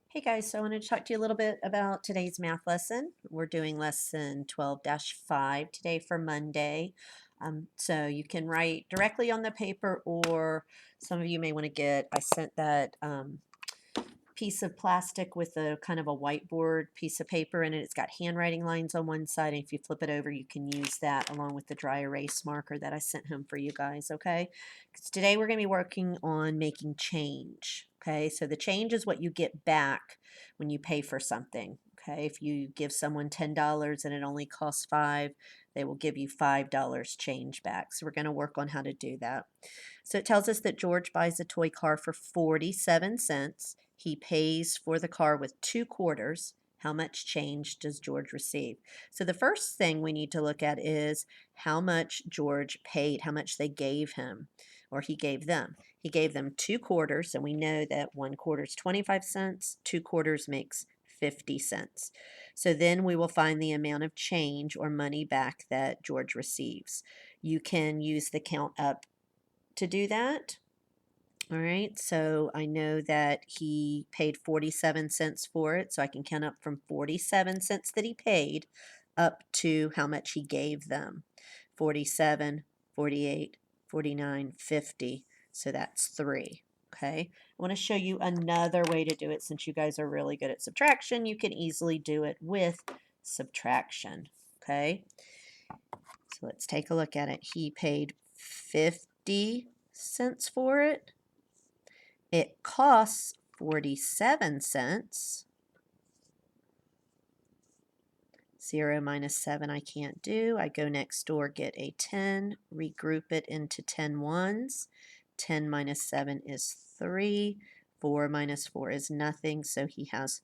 Hey guys, so I wanted to talk to you a little bit about today's math lesson. We're doing lesson 12-5 today for Monday. So you can write directly on the paper, or some of you may want to I sent that piece of plastic with a kind of a whiteboard piece of paper in it. It's got handwriting lines on one side, and if you flip it over, you can use that along with the dry erase marker that I sent home for you guys, okay? Because today we're going to be working on making change, okay? So the change is what you get back when you pay for something, okay? If you give someone $10 and it only costs 5, they will give you $5 change back. So we're going to work on how to do that. So it tells us that George buys a toy car for 47 cents. He pays for the car with 2 quarters. How much change does George receive? So the first thing we need to look at is how much George paid, how much they gave him, or he gave them. He gave them 2 quarters, and we know that 1 quarter is 25 cents, 2 quarters makes 50 cents. So then we will find the amount of change or money back that George receives. You can use the count up to do that. All right, so I know that he paid 47 cents for it, so I can count up from 47 cents that he paid up to how much he gave them. 47, 48, 49, 50, so that's 3. Okay, I want to show you another way to do it. Since you guys are really good at subtraction, you can easily do it with subtraction. Okay, so let's take a look at it. He paid 50 cents for it. It costs 47 cents. 0 minus 7 I can't do. I go next door, get a 10, regroup it into 10 ones. 10 minus 7 is 3. 4 minus 4 is nothing, so he has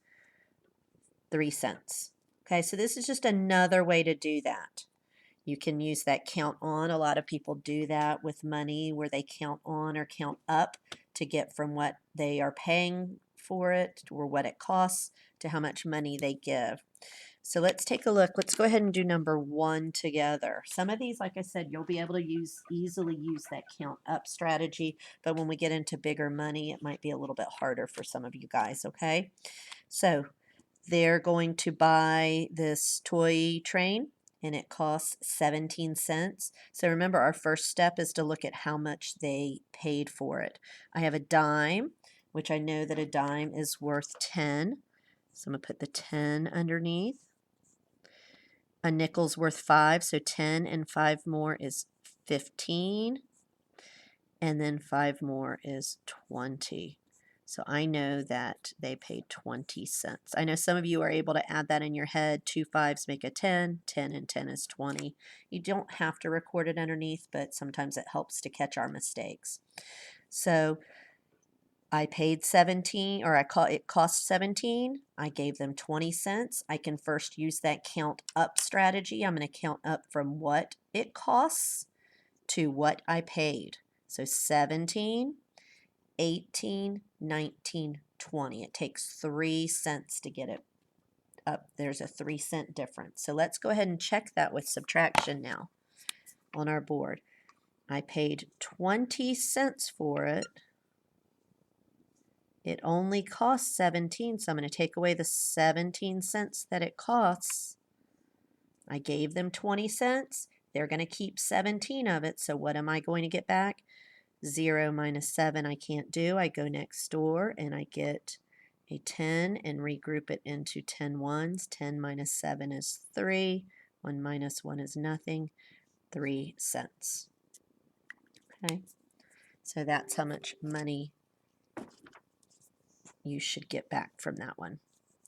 3 cents. Okay, so this is just another way to do that. You can use that count on. A lot of people do that with money where they count on or count up to get from what they are paying for it or what it costs to how much money they give. So let's take a look. Let's go ahead and do number 1 together. Some of these, like I said, you'll be able to easily use that count up strategy, but when we get into bigger money, it might be a little bit harder for some of you guys, okay? So they're going to buy this toy train, and it costs 17 cents. So remember, our first step is to look at how much they paid for it. I have a dime, which I know that a dime is worth 10. So I'm going to put the 10 underneath. A nickel's worth 5, so 10 and 5 more is 15. And then 5 more is 20. So I know that they paid 20 cents. I know some of you are able to add that in your head. 2 5s make a 10. 10 and 10 is 20. You don't have to record it underneath, but sometimes it helps to catch our mistakes. So I paid 17, or it cost 17. I gave them 20 cents. I can first use that count up strategy. I'm going to count up from what it costs to what I paid. So 17, 18, 19, 20. It takes 3 cents to get it up. There's a 3-cent difference. So let's go ahead and check that with subtraction now on our board. I paid 20 cents for it. It only costs 17, so I'm going to take away the 17 cents that it costs. I gave them 20 cents. They're going to keep 17 of it, so what am I going to get back? 0 minus 7 I can't do. I go next door and I get a 10 and regroup it into 10 ones. 10 minus 7 is 3. 1 minus 1 is nothing. 3 cents. Okay, so that's how much money you should get back from that one.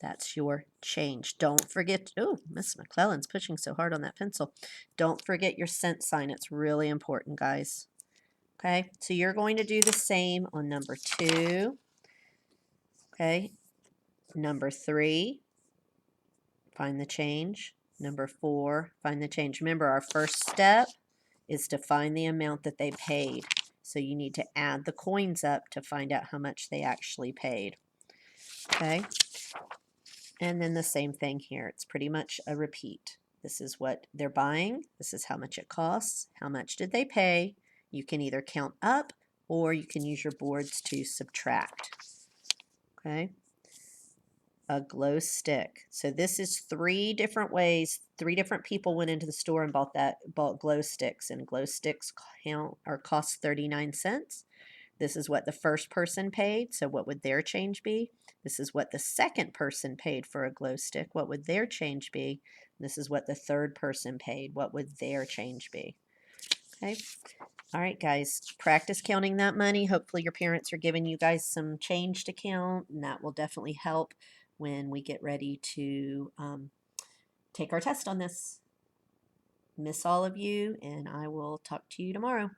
That's your change. Don't forget, oh, Miss McClellan's pushing so hard on that pencil. Don't forget your cent sign. It's really important, guys. Okay, so you're going to do the same on number 2. Okay, number 3, find the change. Number 4, find the change. Remember, our first step is to find the amount that they paid. So you need to add the coins up to find out how much they actually paid. Okay, and then the same thing here. It's pretty much a repeat. This is what they're buying. This is how much it costs. How much did they pay? You can either count up or you can use your boards to subtract. Okay. a glow stick. So this is 3 different ways, 3 different people went into the store and bought glow sticks, and glow sticks cost 39 cents. This is what the first person paid, so what would their change be? This is what the second person paid for a glow stick. What would their change be? This is what the third person paid. What would their change be? Okay. All right, guys, practice counting that money. Hopefully your parents are giving you guys some change to count, and that will definitely help when we get ready to take our test on this. Miss all of you, and I will talk to you tomorrow.